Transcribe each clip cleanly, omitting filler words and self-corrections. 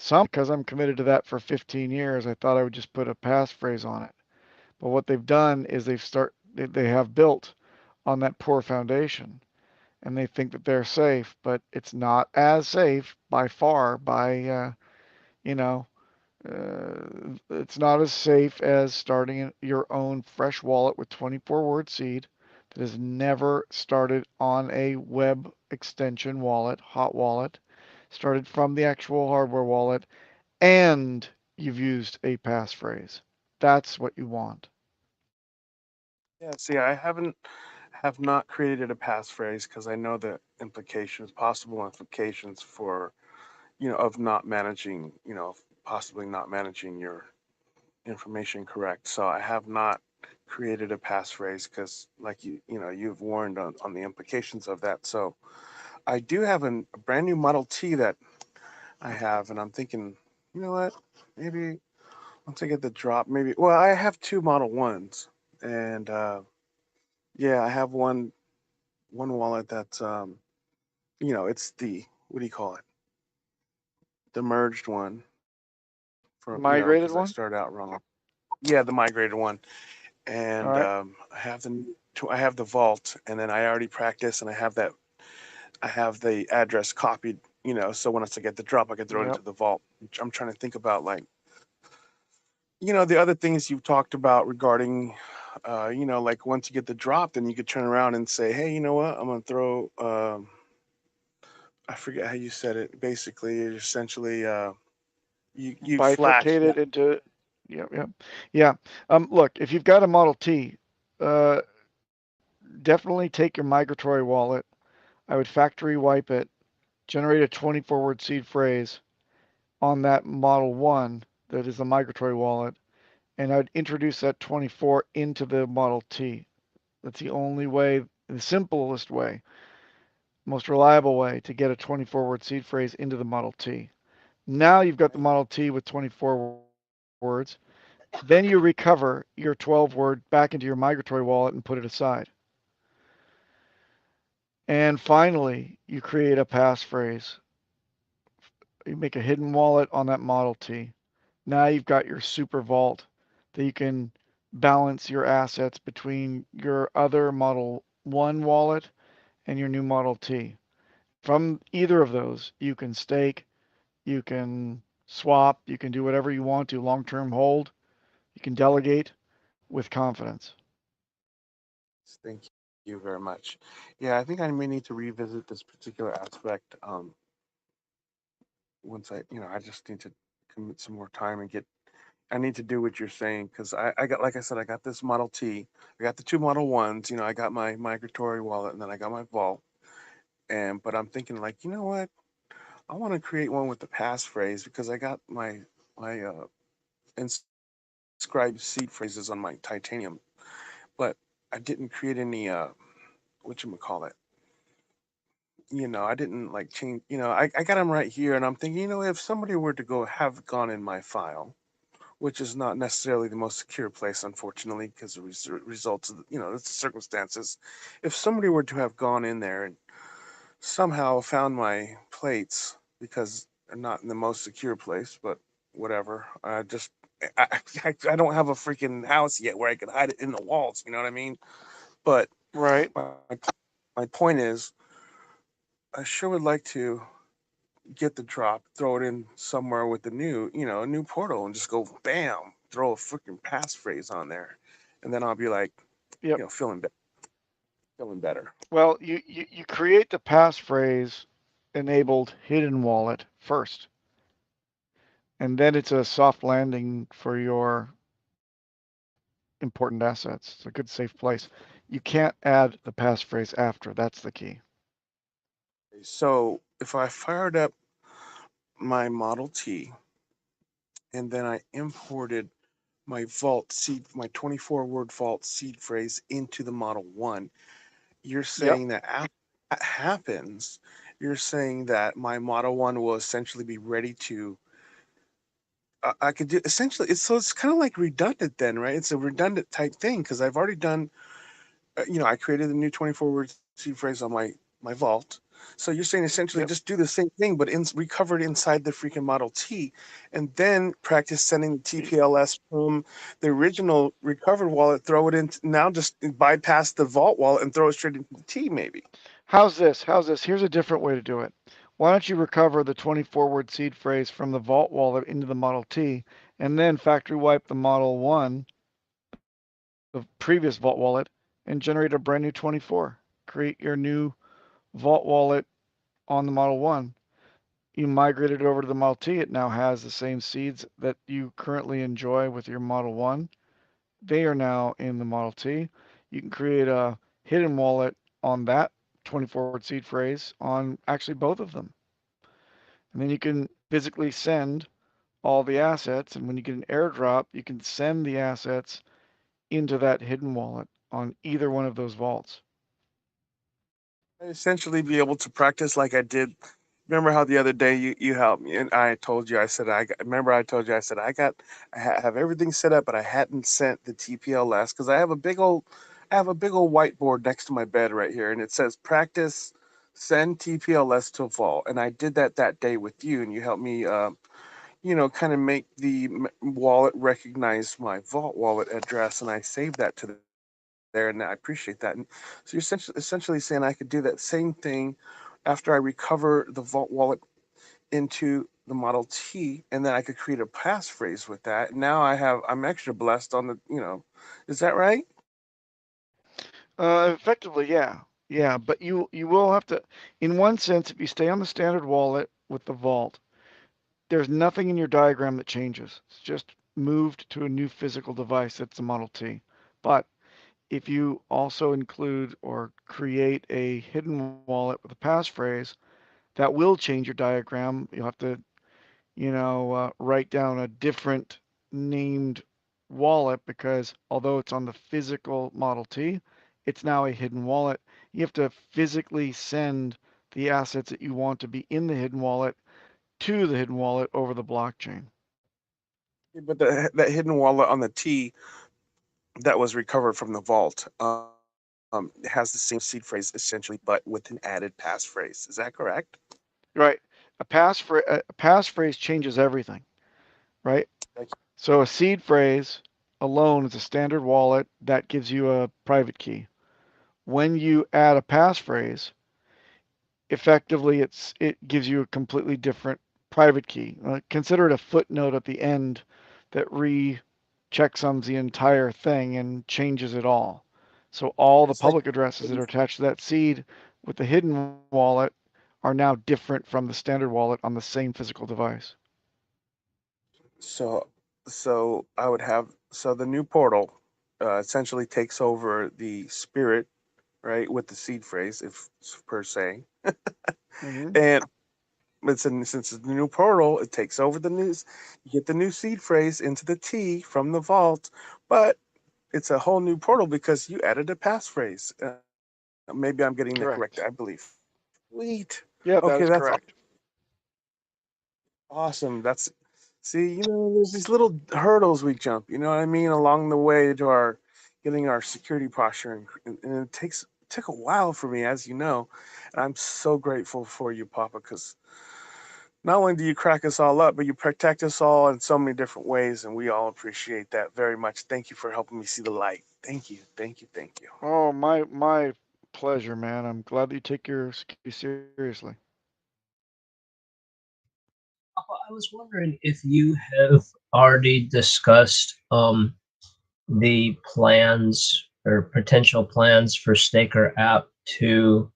Because I'm committed to that for 15 years, I thought I would just put a passphrase on it. But what they've done is they have built on that poor foundation, and they think that they're safe, but it's not as safe by far. You know, it's not as safe as starting your own fresh wallet with 24-word seed that has never started on a web extension wallet, hot wallet, started from the actual hardware wallet, and you've used a passphrase. That's what you want. Yeah, see, I have not created a passphrase because I know the implications, possible implications for, of not managing, possibly not managing your information correct. So I have not created a passphrase because, like you've warned on the implications of that. So I do have a brand new Model T that I have, and I'm thinking, you know what, maybe once I get the drop, maybe. Well, I have two Model Ones, and yeah, I have one wallet that's it's the, what do you call it, the merged one from, because Migrated I one? started out wrong. Yeah, the migrated one, All and right. I have the vault, and then I already practiced, and I have the address copied, so once I get the drop, I can throw it Yep. into the vault. I'm trying to think about, like, the other things you've talked about regarding, like once you get the drop, then you could turn around and say, hey, you know what, I'm gonna throw. I forget how you said it. Basically, it's essentially, you flash. Bifurcated into. Yep. Yep. Yeah. Look, if you've got a Model T, uh, definitely take your migratory wallet. I would factory wipe it, generate a 24-word seed phrase on that Model 1 that is a migratory wallet, and I'd introduce that 24 into the Model T. That's the only way, the simplest way, most reliable way to get a 24-word seed phrase into the Model T. Now you've got the Model T with 24 words. Then you recover your 12-word back into your migratory wallet and put it aside. And finally, you create a passphrase. You make a hidden wallet on that Model T. Now you've got your super vault that you can balance your assets between your other Model 1 wallet and your new Model T. From either of those, you can stake, you can swap, you can do whatever you want to, long term hold, you can delegate with confidence. Thank you very much. Yeah, I think I may need to revisit this particular aspect. Once I just need to commit some more time and get. I need to do what you're saying because I got, like I said, I got this Model T, I got the two Model Ones. I got my migratory wallet, and then I got my vault. And but I'm thinking, like, you know what? I want to create one with the passphrase because I got my inscribed seed phrases on my titanium, but I didn't create any whatchamacallit. I didn't like change. I got them right here, and I'm thinking, if somebody were to go have gone in my file, which is not necessarily the most secure place, unfortunately, because the results of the circumstances. If somebody were to have gone in there and somehow found my plates, because they're not in the most secure place, but whatever. I don't have a freaking house yet where I could hide it in the walls. You know what I mean? But Right. my point is, I sure would like to get the drop, throw it in somewhere with the a new portal, and just go bam, throw a freaking passphrase on there, and then I'll be like, Yep. feeling better. Well, you create the passphrase enabled hidden wallet first, and then it's a soft landing for your important assets. It's a good, safe place. You can't add the passphrase after. That's the key. So if I fired up my Model T and then I imported my 24 word vault seed phrase into the Model 1, you're Yep. saying that after that happens, you're saying that my Model 1 will essentially be ready to. I could do essentially. It's kind of like redundant then, right? It's a redundant type thing because I've already done. I created the new 24 word seed phrase on my vault. So you're saying essentially Yep. just do the same thing, but recover it inside the freaking Model T, and then practice sending the TPLS from the original recovered wallet, throw it in now, just bypass the vault wallet and throw it straight into the T, maybe. How's this? How's this? Here's a different way to do it. Why don't you recover the 24 word seed phrase from the vault wallet into the Model T and then factory wipe the Model 1, the previous vault wallet, and generate a brand new 24. Create your new vault wallet on the Model 1. You migrate it over to the Model T. It now has the same seeds that you currently enjoy with your Model 1. They are now in the Model T. You can create a hidden wallet on that 24 word seed phrase on actually both of them. And then you can physically send all the assets. And when you get an airdrop, you can send the assets into that hidden wallet on either one of those vaults. I essentially be able to practice like I did. Remember how the other day you helped me and I told you I said remember I told you I said have everything set up, but I hadn't sent the TPLS because I have a big old whiteboard next to my bed right here, and it says practice send TPLS to vault, and I did that day with you, and you helped me kind of make the wallet recognize my vault wallet address, and I saved that to there, and I appreciate that. And so you're essentially saying I could do that same thing after I recover the vault wallet into the Model T, and then I could create a passphrase with that. Now I'm extra blessed on is that right? Effectively, yeah. Yeah, but you will have to, in one sense, if you stay on the standard wallet with the vault, there's nothing in your diagram that changes. It's just moved to a new physical device that's the Model T. But if you also include or create a hidden wallet with a passphrase, that will change your diagram. You'll have to, write down a different named wallet because although it's on the physical Model T, it's now a hidden wallet. You have to physically send the assets that you want to be in the hidden wallet to the hidden wallet over the blockchain. Yeah, but that hidden wallet on the T that was recovered from the vault has the same seed phrase essentially, but with an added passphrase. Is that correct? Right. A passphrase changes everything, right? Like, So a seed phrase alone is a standard wallet that gives you a private key. When you add a passphrase, effectively it gives you a completely different private key. Consider it a footnote at the end that rechecksums the entire thing and changes it all. So all the it's like public addresses that are attached to that seed with the hidden wallet are now different from the standard wallet on the same physical device. so I would have the new portal essentially takes over the spirit, right, with the seed phrase, if per se, Mm-hmm. and since it's the new portal, it takes over the news. You get the new seed phrase into the T from the vault, but it's a whole new portal because you added a passphrase. Maybe I'm getting that correct, I Correct. believe. Sweet. Yeah, Okay, that is that's correct. awesome. That's see, there's these little hurdles we jump. You know what I mean, along the way to our getting our security posture, and it took a while for me, as you know, and I'm so grateful for you, Papa, because not only do you crack us all up, but you protect us all in so many different ways, and we all appreciate that very much. Thank you for helping me see the light. Thank you, thank you, thank you. Oh, my pleasure, man. I'm glad that you take your security seriously. I was wondering if you have already discussed the plans or potential plans for Staker app to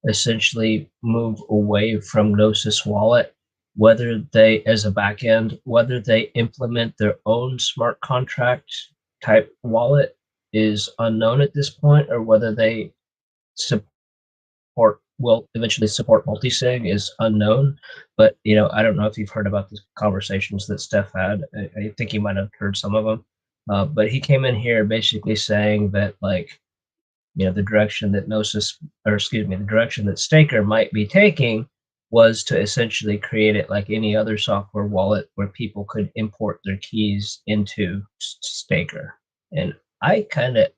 essentially move away from Gnosis Wallet, whether they, as a backend, whether they implement their own smart contract type wallet is unknown at this point, or whether they will eventually support multi-sig is unknown. But I don't know if you've heard about the conversations that Steph had. I think you might have heard some of them. But he came in here basically saying that, like, the direction that Gnosis, or excuse me, the direction that Staker might be taking was to essentially create it like any other software wallet where people could import their keys into Staker. And I kind of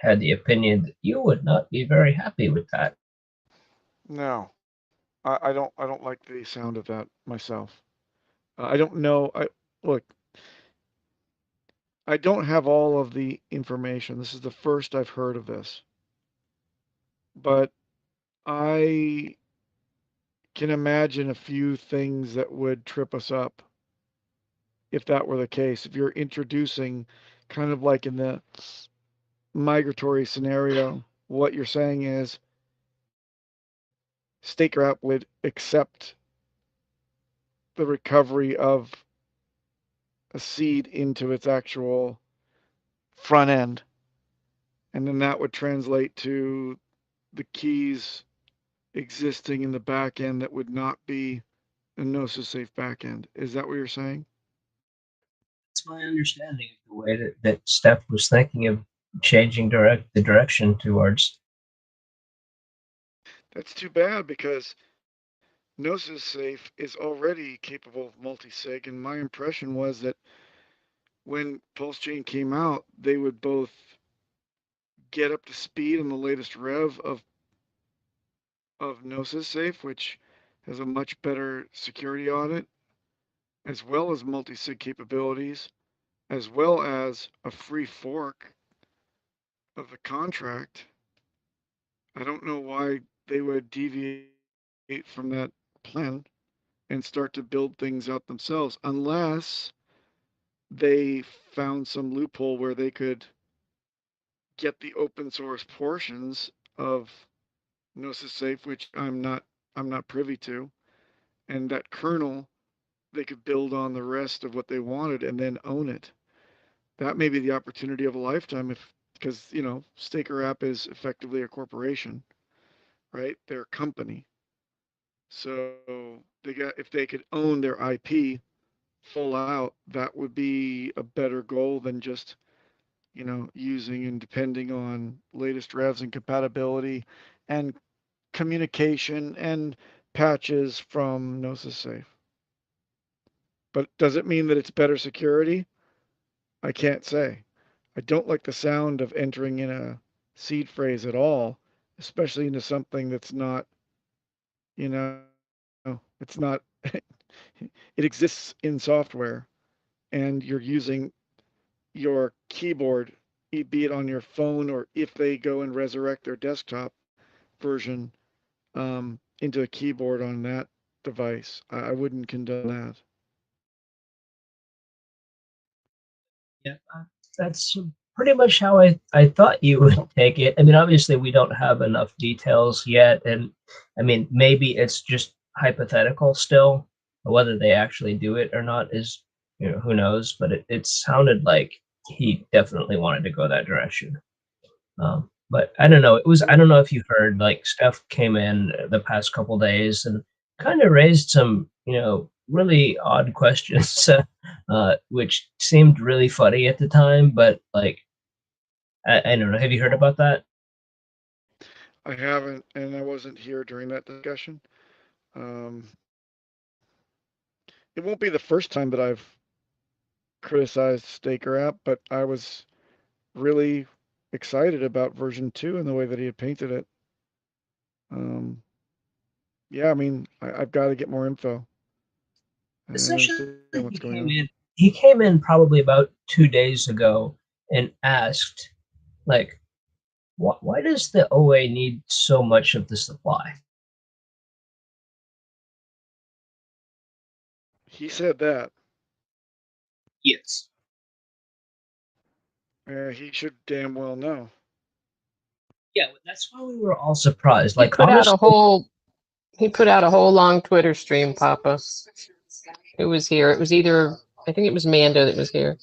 had the opinion that you would not be very happy with that. No, I don't like the sound of that myself. I don't know. Look, I don't have all of the information. This is the first I've heard of this, but I can imagine a few things that would trip us up if that were the case. If you're introducing, kind of like in the migratory scenario, what you're saying is StakerApp would accept the recovery of a seed into its actual front end, and then that would translate to the keys existing in the back end that would not be a Gnosis safe back end. Is that what you're saying? That's my understanding of the way that Steph was thinking of changing the direction towards. That's too bad because Gnosis Safe is already capable of multi-sig, and my impression was that when Pulsechain came out, they would both get up to speed on the latest rev of Gnosis Safe, which has a much better security audit, as well as multi-sig capabilities, as well as a free fork of the contract. I don't know why they would deviate from that plan and start to build things out themselves, unless they found some loophole where they could get the open source portions of Gnosis Safe, which I'm not privy to, and that kernel they could build on the rest of what they wanted and then own it. That may be the opportunity of a lifetime if because Staker App is effectively a corporation, right? They're a company. So if they could own their IP full out, that would be a better goal than just using and depending on latest revs and compatibility and communication and patches from Gnosis Safe. But does it mean that it's better security? I can't say. I don't like the sound of entering in a seed phrase at all, especially into something that's not, it's not, it exists in software and you're using your keyboard, be it on your phone or if they go and resurrect their desktop version into a keyboard on that device. I wouldn't condone that. Yeah, that's pretty much how I thought you would take it. I mean, obviously, we don't have enough details yet, and I mean, maybe it's just hypothetical still. Whether they actually do it or not is, who knows. But it sounded like he definitely wanted to go that direction. But I don't know. I don't know if you heard, like, Steph came in the past couple days and kind of raised some, really odd questions, which seemed really funny at the time. But like, I don't know. Have you heard about that? I haven't, and I wasn't here during that discussion. Um, it won't be the first time that I've criticized Staker app, but I was really excited about version 2 and the way that he had painted it. Um, yeah, I mean, I've got to get more info and Essentially, understand what's going on. He came in probably about 2 days ago and asked, like, why does the OA need so much of the supply? He said that. Yes. He should damn well know. Yeah, that's why we were all surprised. He Like, put out a honestly, whole long Twitter stream, Papa. Who was here? It was I think it was Mando that was here.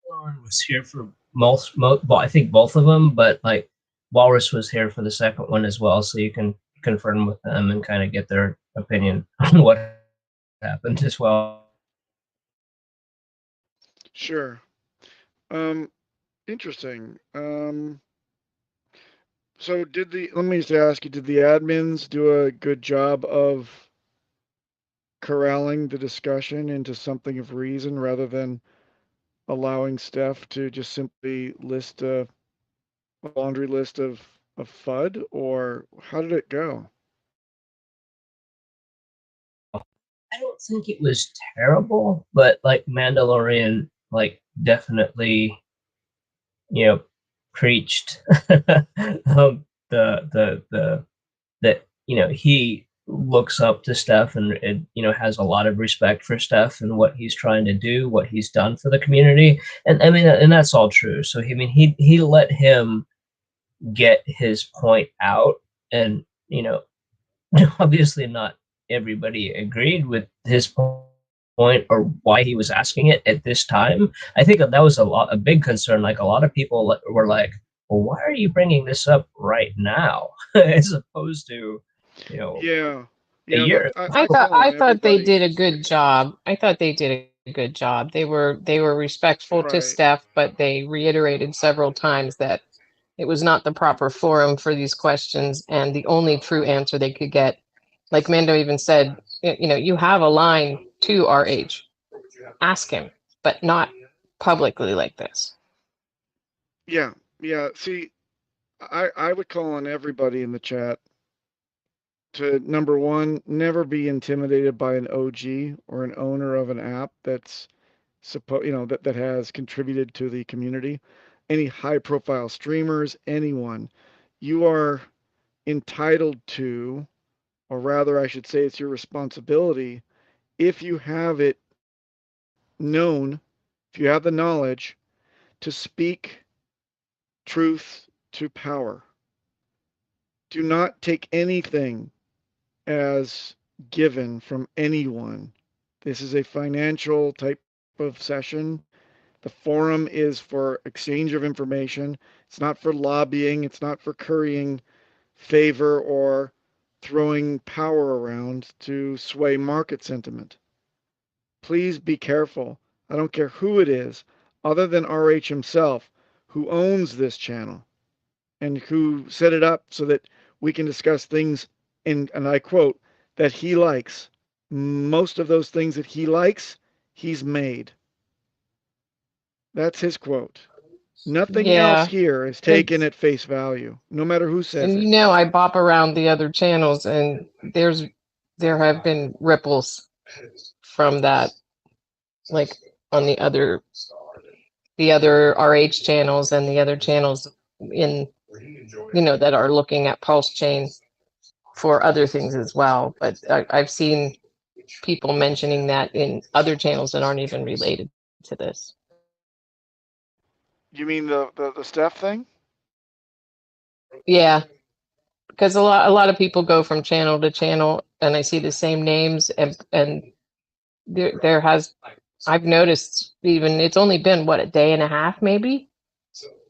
Lauren was here for well, I think both of them, but like Walrus was here for the second one as well, so you can confirm with them and kind of get their opinion on what happened as well. Sure. Interesting. So let me just ask you, did the admins do a good job of corralling the discussion into something of reason rather than allowing Steph to just simply list a laundry list of a FUD, or how did it go? I don't think it was terrible, but like Mandalorian, like definitely, preached the that he looks up to Steph and has a lot of respect for Steph and what he's trying to do, what he's done for the community, and I mean, and that's all true. So he let him get his point out, and obviously not everybody agreed with his point or why he was asking it at this time. I think that was a big concern. Like a lot of people were like, well, why are you bringing this up right now as opposed to Yeah. a Yeah, year? look, I call thought on I thought they everybody. did a good job. I thought they did a good job. They were respectful to Right. Steph, but they reiterated several times that it was not the proper forum for these questions, and the only true answer they could get, like Mando even said, you have a line to RH, ask him, but not publicly like this. Yeah, yeah. See, I would call on everybody in the chat to, number one, never be intimidated by an OG or an owner of an app that's that has contributed to the community. Any high profile streamers, anyone, you are entitled to, or rather I should say it's your responsibility, if you have it known, if you have the knowledge, to speak truth to power. Do not take anything as given from anyone. This is a financial type of session. The forum is for exchange of information. It's not for lobbying. It's not for currying favor or throwing power around to sway market sentiment. Please be careful. I don't care who it is, other than RH himself, who owns this channel and who set it up so that we can discuss things, and I quote, that he likes. Most of those things that he likes, he's made. That's his quote. Nothing else Yeah, here is taken it's at face value, no matter who says and it. I bop around the other channels, and there have been ripples from that, like on the other RH channels and the other channels in that are looking at Pulsechain for other things as well. But I've seen people mentioning that in other channels that aren't even related to this. You mean the Steph thing? Yeah, because a lot of people go from channel to channel, and I see the same names, and there has I've noticed, even it's only been what, a day and a half maybe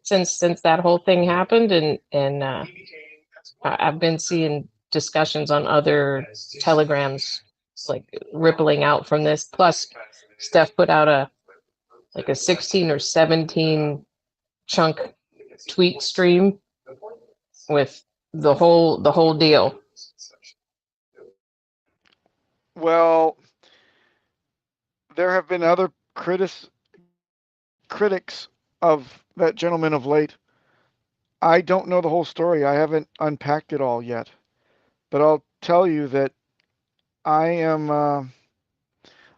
since that whole thing happened, and I've been seeing discussions on other telegrams like rippling out from this. Plus, Steph put out a 16 or 17 chunk tweet stream with the whole deal. Well, there have been other critics of that gentleman of late. I don't know the whole story. I haven't unpacked it all yet. But I'll tell you that I am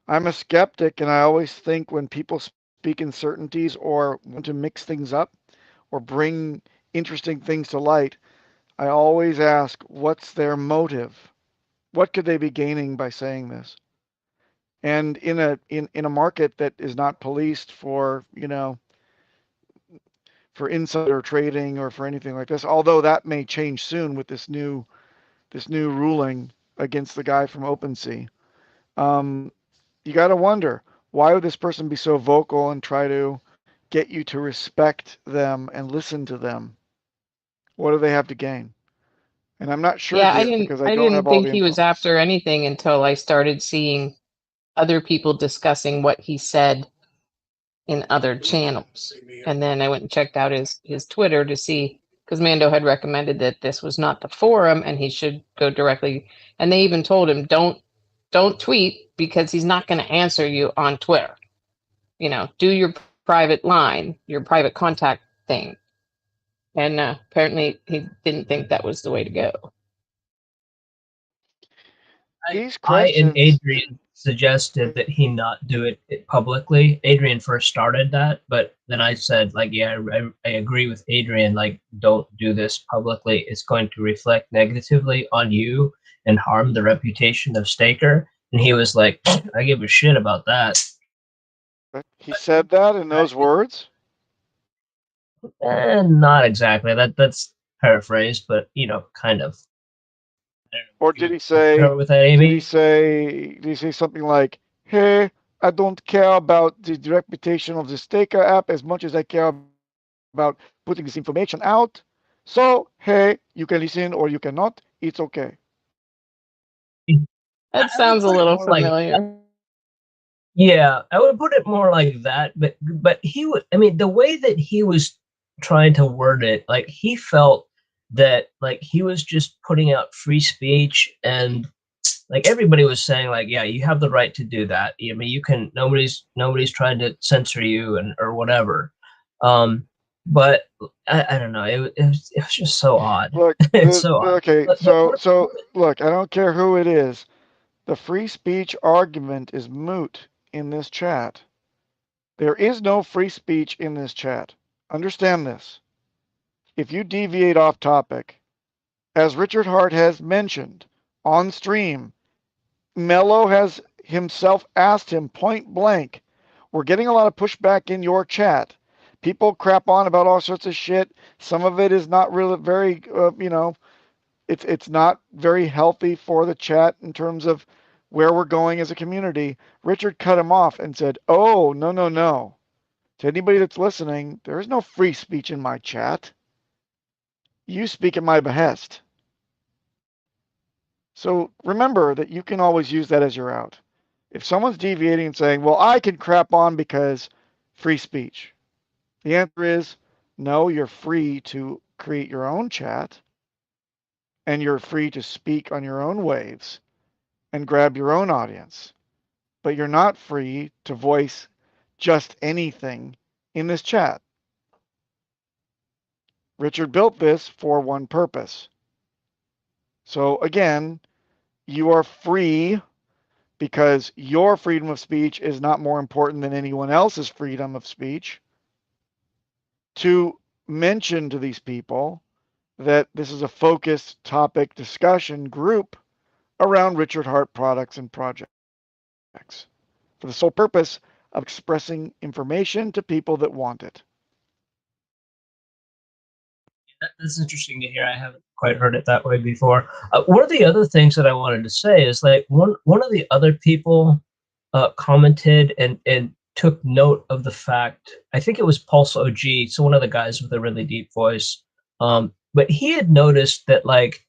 I'm a skeptic, and I always think when people speak uncertainties or want to mix things up or bring interesting things to light, I always ask, what's their motive? What could they be gaining by saying this? And in a market that is not policed for, for insider trading or for anything like this, although that may change soon with this new ruling against the guy from OpenSea. Um, you got to wonder, why would this person be so vocal and try to get you to respect them and listen to them? What do they have to gain? And I'm not sure Yeah, I here didn't because I I don't didn't have all think the he was info. after anything until I started seeing other people discussing what he said in other channels. And then I went and checked out his Twitter to see, because Mando had recommended that this was not the forum and he should go directly. And they even told him, don't tweet, because he's not going to answer you on Twitter. Do your private line, your private contact thing. And apparently he didn't think that was the way to go. These I and questions. Adrian suggested that he not do it publicly. Adrian first started that, but then I said, like, yeah, I agree with Adrian. Like, don't do this publicly. It's going to reflect negatively on you and harm the reputation of Staker. And he was like, I give a shit about that. He said that in those words. Not exactly. That's paraphrased, but kind of. Or did he say? With that, Amy? Did he say something like, "Hey, I don't care about the reputation of the Staker app as much as I care about putting this information out. So, hey, you can listen or you cannot. It's okay." That sounds a little familiar. Like, yeah, I would put it more like that. But he would. I mean, the way that he was trying to word it, like he felt that like he was just putting out free speech, and like everybody was saying like, yeah, you have the right to do that. I mean, you can. Nobody's trying to censor you and or whatever. But I don't know. It was just so odd. Look, It's so odd. okay, so look, I don't care who it is. The free speech argument is moot in this chat. There is no free speech in this chat. Understand this. If you deviate off topic, as Richard Hart has mentioned on stream, Mello has himself asked him point blank, we're getting a lot of pushback in your chat. People crap on about all sorts of shit. Some of it is not really very, it's not very healthy for the chat in terms of where we're going as a community. Richard cut him off and said, "Oh, no, no, no. To anybody that's listening, there is no free speech in my chat. You speak at my behest." So remember that you can always use that as your out. If someone's deviating and saying, well, I can crap on because free speech, the answer is no, you're free to create your own chat and you're free to speak on your own waves and grab your own audience. But you're not free to voice just anything in this chat. Richard built this for one purpose. So again, you are free because your freedom of speech is not more important than anyone else's freedom of speech, to mention to these people that this is a focused topic discussion group around Richard Hart products and projects for the sole purpose of expressing information to people that want it. That's interesting to hear. I haven't quite heard it that way before. One of the other things that I wanted to say is like one of the other people commented and took note of the fact. I think it was Pulse OG, so one of the guys with a really deep voice. But he had noticed that like,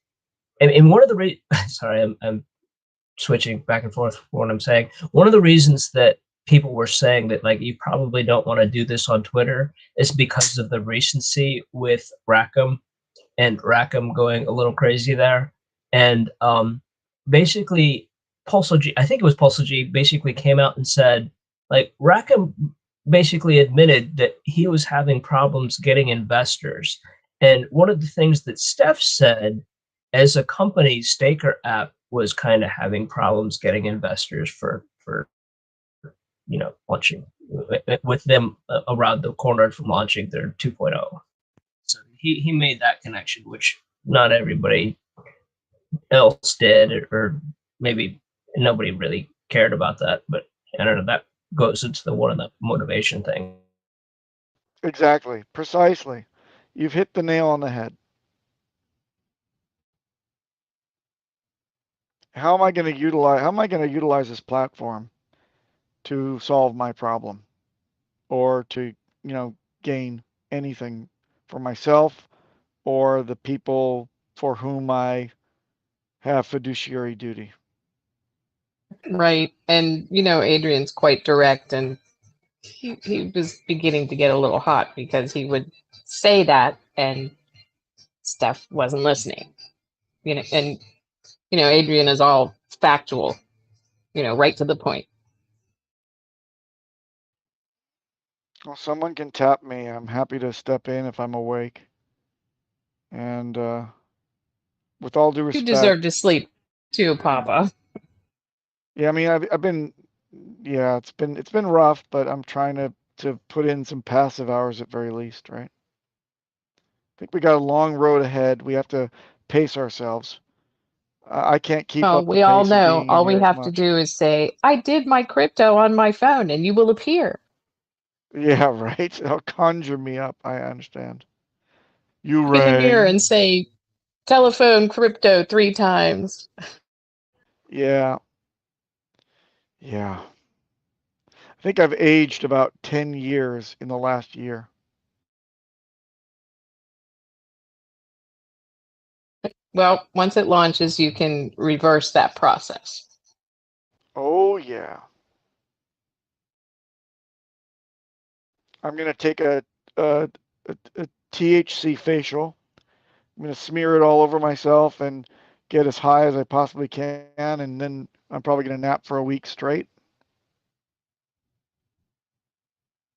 and one of the sorry, I'm switching back and forth for what I'm saying. One of the reasons that people were saying that like you probably don't want to do this on Twitter is because of the recency with Rackham and Rackham going a little crazy there. And basically, PulseOG, I think it was PulseOG, basically came out and said, like, Rackham basically admitted that he was having problems getting investors. And one of the things that Steph said, as a company, Staker app was kind of having problems getting investors for launching with them around the corner from launching their 2.0. So he made that connection, which not everybody else did, or maybe nobody really cared about that. But I don't know. That goes into one of the motivation thing. Exactly, precisely. You've hit the nail on the head. How am I going to utilize this platform to solve my problem or to, gain anything for myself or the people for whom I have fiduciary duty? Right. And, Adrian's quite direct, and he was beginning to get a little hot because he would say that and Steph wasn't listening. And, Adrian is all factual, right to the point. Well, someone can tap me. I'm happy to step in if I'm awake. And with all due You respect, deserve to sleep too, Papa. yeah, I mean, I've been, yeah, it's been rough, but I'm trying to put in some passive hours at very least, right? I think we got a long road ahead. We have to pace ourselves. I can't keep Well, up the we all pace of know being in all we here as have to much. do is say, I did my crypto on my phone, and you will appear. Yeah, right. They'll conjure me up. I understand. You Look in the mirror and rang. say, telephone crypto 3 times. Yeah, yeah. I think I've aged about 10 years in the last year. Well, once it launches, you can reverse that process. Oh, yeah. I'm going to take a THC facial. I'm going to smear it all over myself and get as high as I possibly can. And then I'm probably going to nap for a week straight.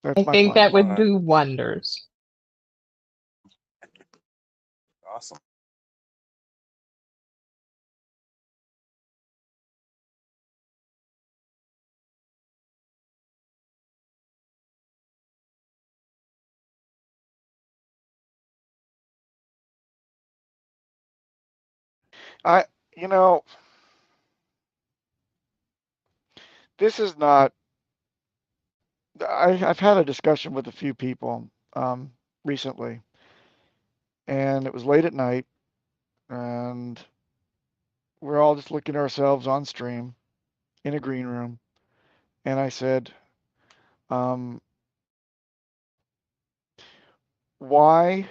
That's I my think plan. that would do wonders. Awesome. I, you know, this is not, I've had a discussion with a few people recently, and it was late at night, and we're all just looking at ourselves on stream in a green room. And I said, um, why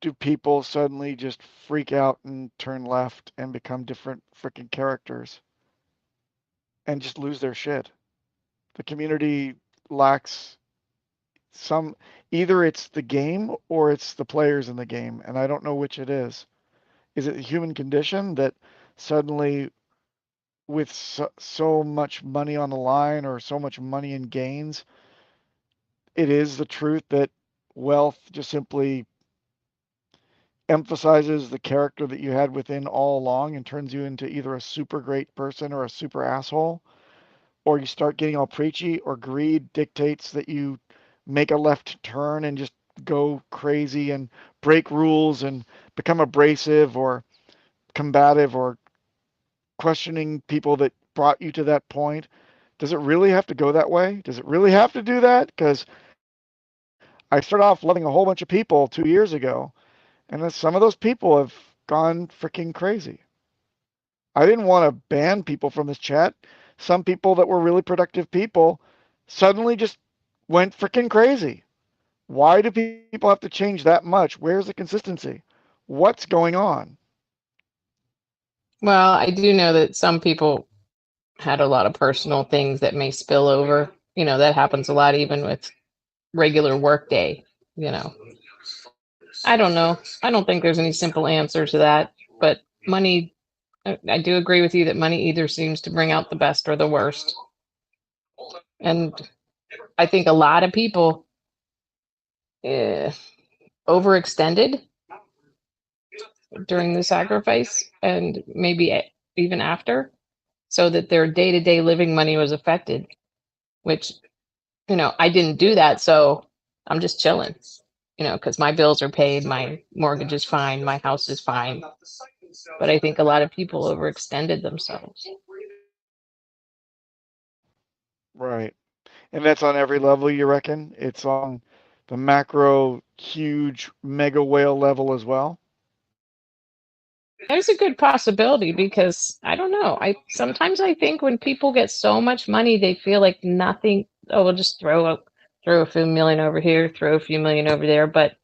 do people suddenly just freak out and turn left and become different freaking characters and just lose their shit? The community lacks some, either it's the game or it's the players in the game, and I don't know which it is. Is it the human condition that suddenly, with so much money on the line or so much money in gains, it is the truth that wealth just simply emphasizes the character that you had within all along and turns you into either a super great person or a super asshole, or you start getting all preachy, or greed dictates that you make a left turn and just go crazy and break rules and become abrasive or combative or questioning people that brought you to that point. Does it really have to go that way? Does it really have to do that? Because I started off loving a whole bunch of people 2 years ago, and then some of those people have gone freaking crazy. I didn't want to ban people from this chat. Some people that were really productive people suddenly just went freaking crazy. Why do people have to change that much? Where's the consistency? What's going on? Well, I do know that some people had a lot of personal things that may spill over. That happens a lot even with regular workday, you know. I don't know. I don't think there's any simple answer to that, but money, I do agree with you that money either seems to bring out the best or the worst. And I think a lot of people overextended during the sacrifice and maybe even after, so that their day-to-day living money was affected, which, I didn't do that, so I'm just chilling, because my bills are paid, my mortgage is fine, my house is fine. But I think a lot of people overextended themselves. Right. And that's on every level, you reckon? It's on the macro, huge, mega whale level as well? There's a good possibility, because I don't know. Sometimes I think when people get so much money, they feel like nothing. Oh, we'll just throw a few million over here, throw a few million over there. But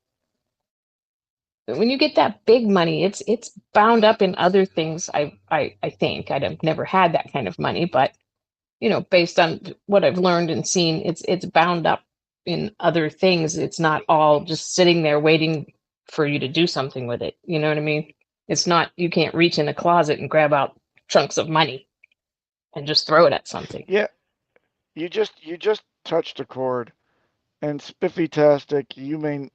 when you get that big money, it's bound up in other things. I think I've never had that kind of money, but based on what I've learned and seen, it's bound up in other things. It's not all just sitting there waiting for you to do something with it. You know what I mean? It's not, you can't reach in a closet and grab out chunks of money and just throw it at something. Yeah, you just touched a chord. And Spiffy-tastic, you may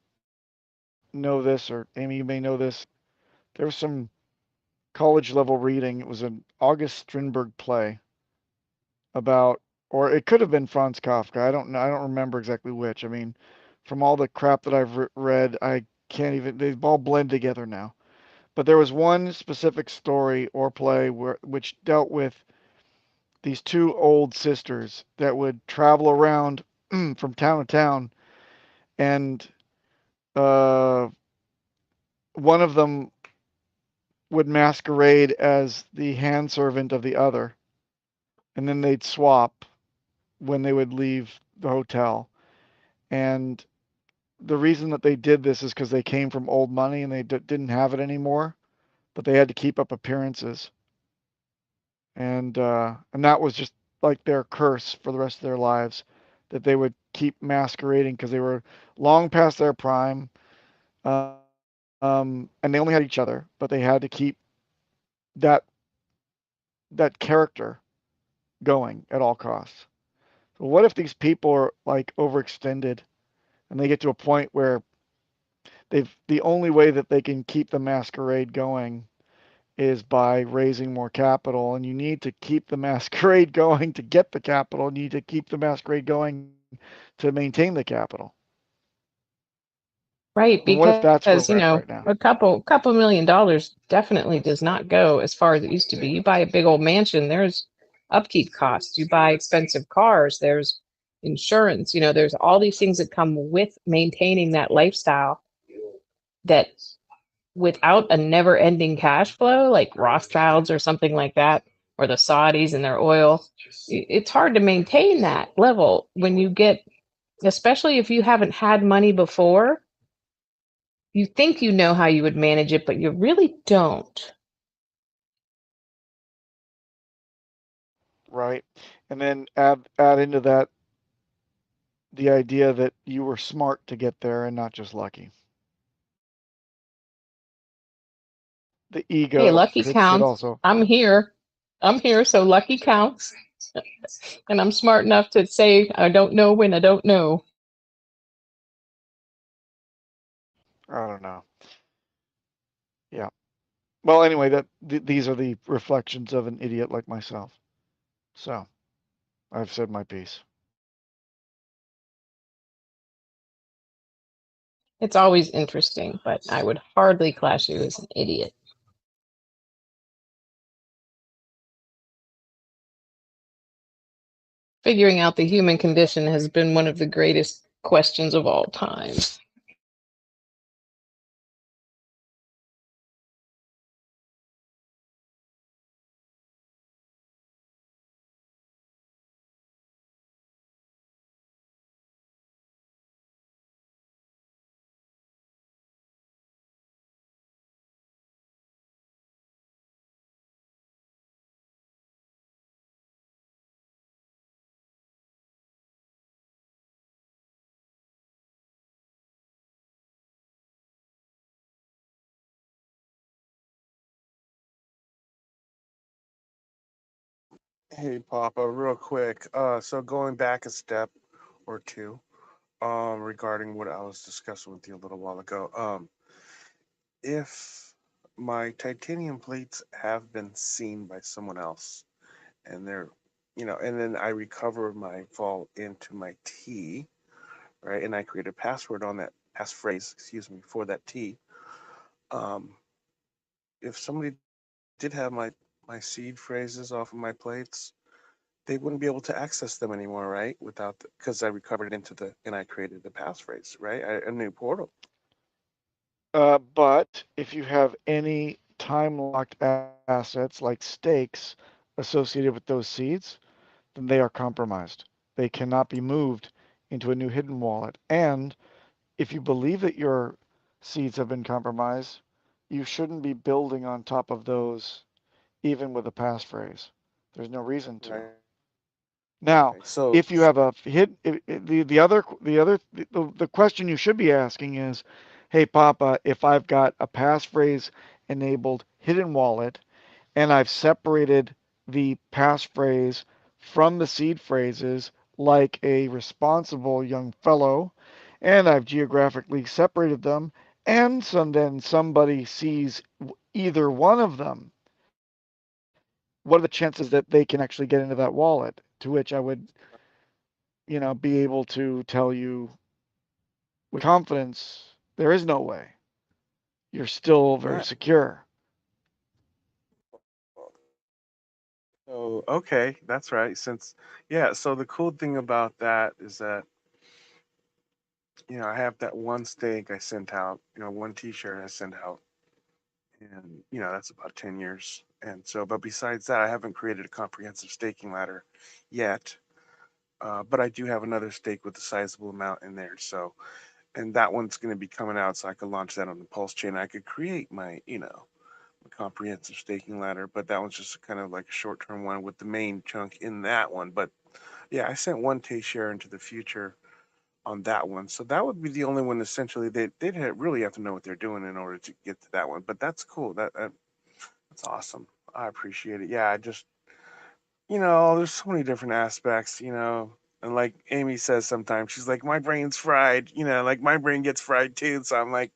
know this, or Amy, you may know this. There was some college level reading. It was an August Strindberg play about, or it could have been Franz Kafka. I don't know. I don't remember exactly which. I mean, from all the crap that I've read, I can't even. They all blend together now. But there was one specific story or play which dealt with these two old sisters that would travel around from town to town, and uh, one of them would masquerade as the hand servant of the other, and then they'd swap when they would leave the hotel. And the reason that they did this is because they came from old money and they didn't have it anymore, but they had to keep up appearances. And that was just like their curse for the rest of their lives, that they would keep masquerading because they were long past their prime, and they only had each other, but they had to keep that that character going at all costs. So what if these people are like overextended and they get to a point where the only way that they can keep the masquerade going is by raising more capital, and you need to keep the masquerade going to get the capital. You need to keep the masquerade going to maintain the capital. Right, And what if that's where because we're at right now? a couple $1 million definitely does not go as far as it used to be. You buy a big old mansion, there's upkeep costs. You buy expensive cars, there's insurance. There's all these things that come with maintaining that lifestyle that without a never-ending cash flow, like Rothschilds or something like that, or the Saudis and their oil, it's hard to maintain that level when you get, especially if you haven't had money before. You think you know how you would manage it, but you really don't. Right? And then add into that the idea that you were smart to get there and not just lucky. The Hey, ego lucky could counts. also. I'm here. I'm here, so lucky counts. And I'm smart enough to say I don't know when I don't know. I don't know. Yeah. Well, anyway, these are the reflections of an idiot like myself. So I've said my piece. It's always interesting, but I would hardly class you as an idiot. Figuring out the human condition has been one of the greatest questions of all time. Hey, Papa, real quick. So going back a step or two, regarding what I was discussing with you a little while ago. If my titanium plates have been seen by someone else, and they're, and then I recover my vault into my T, right, and I create a password on that passphrase, excuse me, for that T. Um, if somebody did have my seed phrases off of my plates, they wouldn't be able to access them anymore, right? Without, because I recovered it into and I created the passphrase, right? A new portal. But if you have any time locked assets like stakes associated with those seeds, then they are compromised. They cannot be moved into a new hidden wallet. And if you believe that your seeds have been compromised, you shouldn't be building on top of those even with a passphrase. There's no reason to. Right. Now, Okay. So, if you have a hit, the question you should be asking is, hey Papa, if I've got a passphrase enabled hidden wallet and I've separated the passphrase from the seed phrases like a responsible young fellow, and I've geographically separated them, and then somebody sees either one of them, what are the chances that they can actually get into that wallet? To which I would, be able to tell you with confidence, there is no way. You're still very Yeah. secure. So okay, that's right. So the cool thing about that is that I have that one stake I sent out, one T-shirt I sent out, and that's about 10 years. And so, but besides that, I haven't created a comprehensive staking ladder yet. But I do have another stake with a sizable amount in there. So, and that one's going to be coming out, so I could launch that on the Pulsechain. I could create my, comprehensive staking ladder, but that one's just kind of like a short-term one with the main chunk in that one. But yeah, I sent one T share into the future on that one, so that would be the only one. Essentially, they'd really have to know what they're doing in order to get to that one. But that's cool. That's awesome. I appreciate it. Yeah, I just there's so many different aspects, and like Amy says sometimes, she's like, my brain's fried, like my brain gets fried too. So I'm like,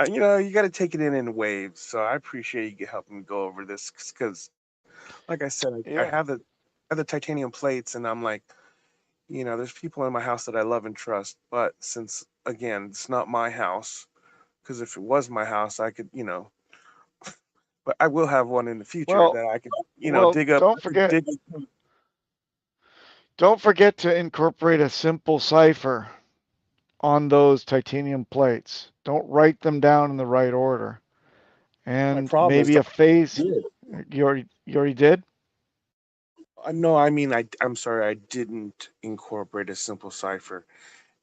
you got to take it in waves. So I appreciate you helping me go over this because, like I said, I Yeah. have the titanium plates, and I'm like, there's people in my house that I love and trust, but since again, it's not my house, because if it was my house, I could, but I will have one in the future Well, that I could, well, dig up. don't I could forget dig. don't forget to incorporate a simple cipher on those titanium plates. Don't write them down in the right order. My And problem is maybe that a phase. I did. You already did? No, I mean, I'm sorry, I didn't incorporate a simple cipher,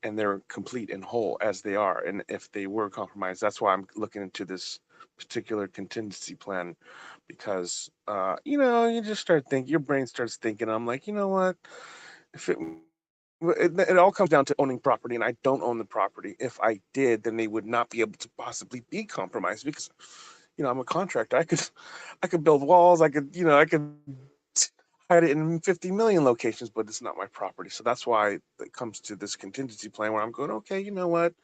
and they're complete and whole as they are. And if they were compromised, that's why I'm looking into this particular contingency plan, because you just start thinking, your brain starts thinking. I'm like, you know what? If it all comes down to owning property, and I don't own the property. If I did, then they would not be able to possibly be compromised because I'm a contractor. I could build walls. I could hide it in 50 million locations, but it's not my property. So that's why it comes to this contingency plan where I'm going, okay, you know what?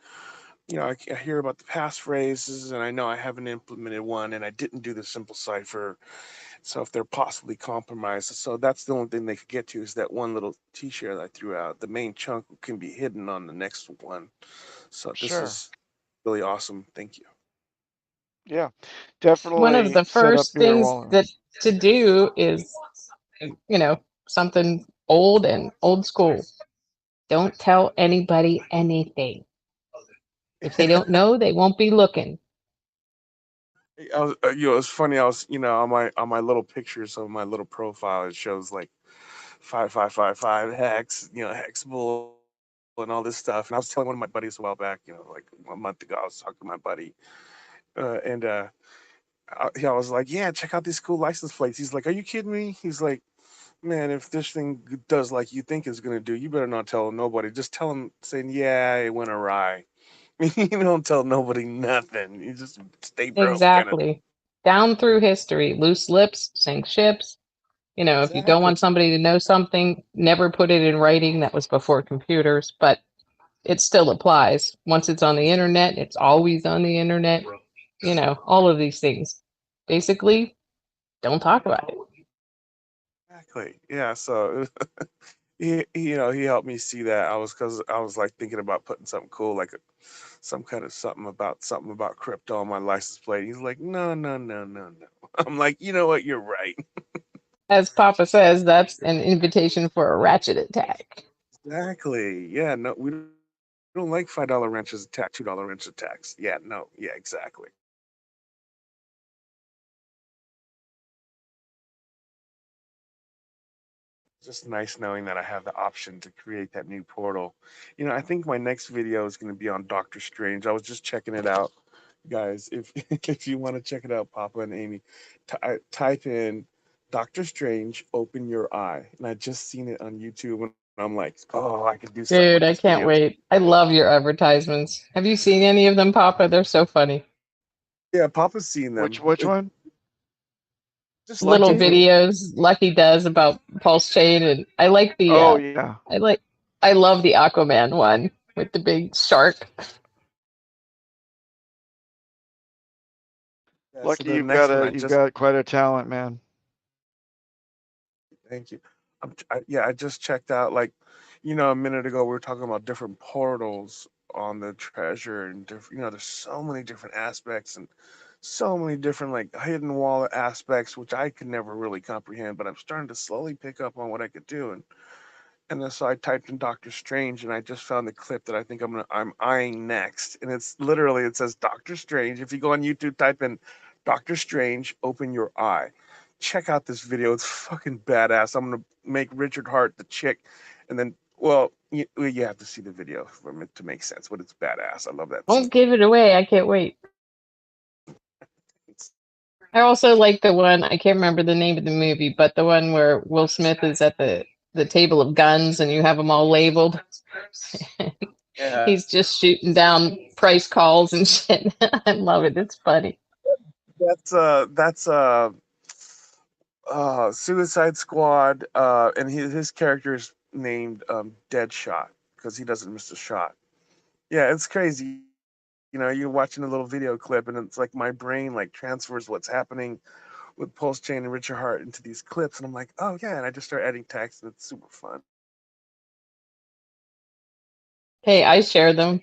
I hear about the passphrases, and I know I haven't implemented one, and I didn't do the simple cipher. So if they're possibly compromised, so that's the only thing they could get to is that one little T-share that I threw out. The main chunk can be hidden on the next one. So this Sure. is really awesome. Thank you. Yeah. One of Definitely the set up first your things wallet. that to do is, something old and old school. Don't tell anybody anything. If they don't know, they won't be looking. It's funny. I was, on my little pictures of my little profile, it shows like 5555 hex, hex bull and all this stuff. And I was telling one of my buddies a while back, like a month ago, I was talking to my buddy, and I was like, yeah, check out these cool license plates. He's like, are you kidding me? He's like, man, if this thing does like you think it's gonna do, you better not tell nobody. Just tell them saying, yeah, it went awry. You don't tell nobody nothing. You just stay broke, kind of. Exactly. Down through history, loose lips sink ships. If you don't Exactly. want somebody to know something, never put it in writing. That was before computers, but it still applies. Once it's on the internet, it's always on the internet. All of these things. Basically, don't talk about it. Exactly. Yeah. So he helped me see that. Because I was like thinking about putting something cool, like some kind of something about crypto on my license plate. He's like, no, no, no, no, no. I'm like, you know what? You're right. As Papa says, that's an invitation for a ratchet attack. Exactly. Yeah. No, we don't like $5 wrenches attack, $2 wrench attacks. Yeah. No. Yeah. Exactly. Just nice knowing that I have the option to create that new portal. I think my next video is going to be on Doctor Strange. I was just checking it out, guys. If if you want to check it out, Papa and Amy, type in Doctor Strange, open your eye, and I just seen it on YouTube, and I'm like, oh, I could do something Dude, with I this can't video. wait. I love your advertisements. Have you seen any of them, Papa? They're so funny. Yeah, Papa's seen Which them. which one? Just Little Lucky. Lucky? videos Lucky does about Pulsechain, and I like Oh yeah. I like I love the Aquaman one with the big shark. Yeah, so Lucky the next one I you've just got quite a talent, man. thank you. Yeah, I just checked out, like, a minute ago we were talking about different portals on the treasure and different, there's so many different aspects and so many different like hidden wallet aspects which I could never really comprehend, but I'm starting to slowly pick up on what I could do. And then so I typed in Doctor Strange and I just found the clip that I think I'm eyeing next. And it's literally, it says Doctor Strange. If you go on YouTube, type in Doctor Strange, open your eye. Check out this video. It's fucking badass. I'm gonna make Richard Hart the chick, and then you have to see the video for it to make sense. But it's badass. I love that scene. Don't give it away. I can't wait. I also like the one, I can't remember the name of the movie, but the one where Will Smith is at the table of guns and you have them all labeled. Yeah, He's just shooting down price calls and shit. I love it. It's funny. that's Suicide Squad, and his character is named Deadshot because he doesn't miss a shot. Yeah, it's crazy. You're watching a little video clip, and it's like my brain like transfers what's happening with Pulsechain and Richard Hart into these clips, and I'm like, oh yeah, and I just start adding text, and it's super fun. Hey, I share them.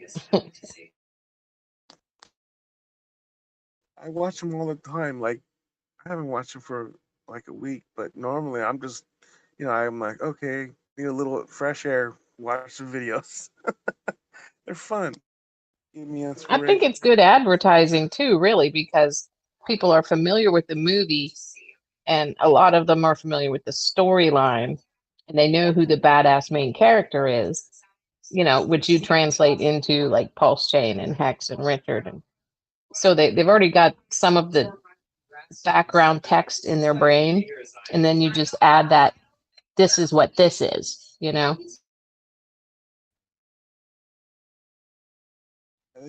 I watch them all the time. Like I haven't watched them for like a week, but normally I'm just, I'm like, okay, need a little fresh air, watch the videos. They're fun. Give me I think inspiration. it's good advertising too, really, because people are familiar with the movie and a lot of them are familiar with the storyline and they know who the badass main character is, which you translate into like Pulse Chain and Hex and Richard. And so they've already got some of the background text in their brain. And then you just add that this is what this is. They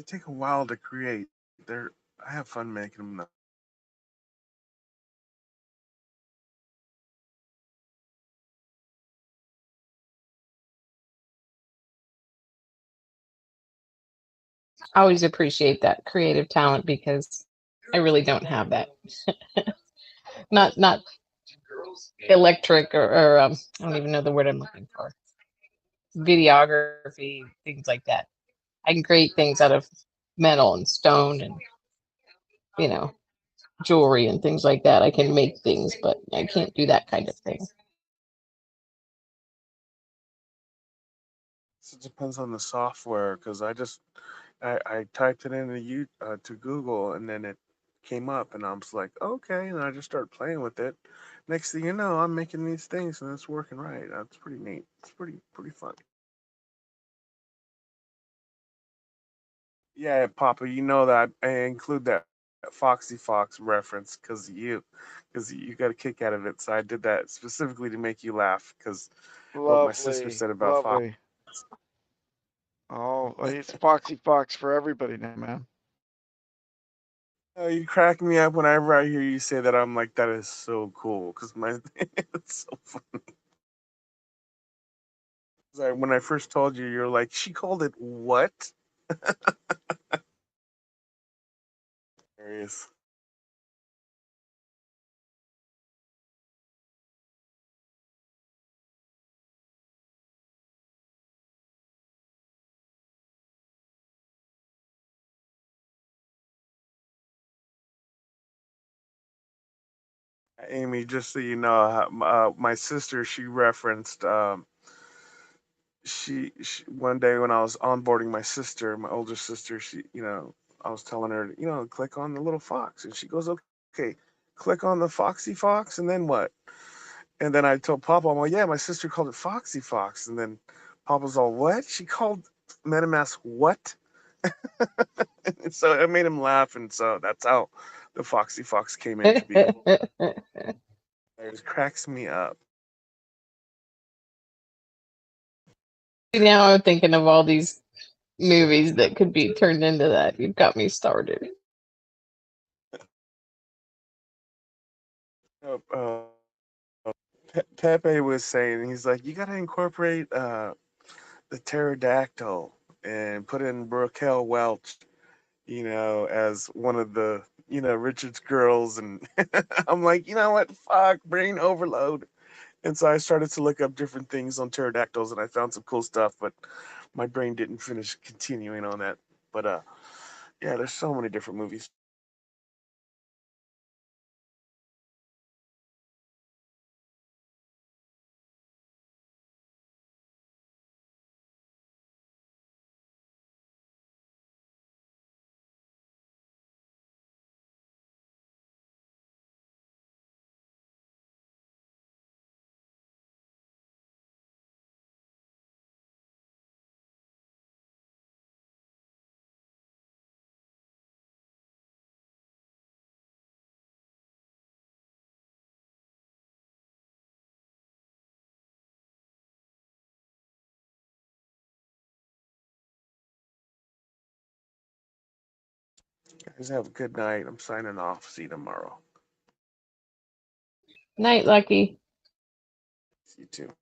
take a while to create. I have fun making them. I always appreciate that creative talent because I really don't have that. Not electric or I don't even know the word I'm looking for. Videography, things like that. I can create things out of metal and stone and you know jewelry and things like that. I can make things, but I can't do that kind of thing. It depends on the software because I typed it into to Google and then it came up and I was like, okay, and I just started playing with it. Next thing you know, I'm making these things and it's working right. That's pretty neat. It's pretty fun. Yeah, Papa, you know that I include that Foxy Fox reference because you got a kick out of it. So I did that specifically to make you laugh because what my sister Lovely, said about Fox. lovely. Oh, it's Foxy Fox for everybody now, man. You crack me up whenever I hear you say that. I'm like, that is so cool because my it's so funny. When I first told you, you're like, she called it what? Hilarious. Amy, just so you know, my sister, she referenced, she one day when I was onboarding my sister, my older sister, I was telling her, click on the little fox, and she goes, okay, click on the Foxy Fox, and then what? And then I told Papa, I'm like, yeah, my sister called it Foxy Fox, and then Papa's all, what? She called MetaMask what? And so it made him laugh, and so that's how the Foxy Fox came into being. It just cracks me up. Now I'm thinking of all these movies that could be turned into that. You've got me started. Pepe was saying, he's like, you got to incorporate the pterodactyl and put in Raquel Welch, as one of the Richard's girls, and I'm like, you know what? Fuck, brain overload. And so I started to look up different things on pterodactyls, and I found some cool stuff, but my brain didn't finish continuing on that. But yeah, there's so many different movies. Guys, have a good night. I'm signing off. See you tomorrow. Night, Lucky. See you too.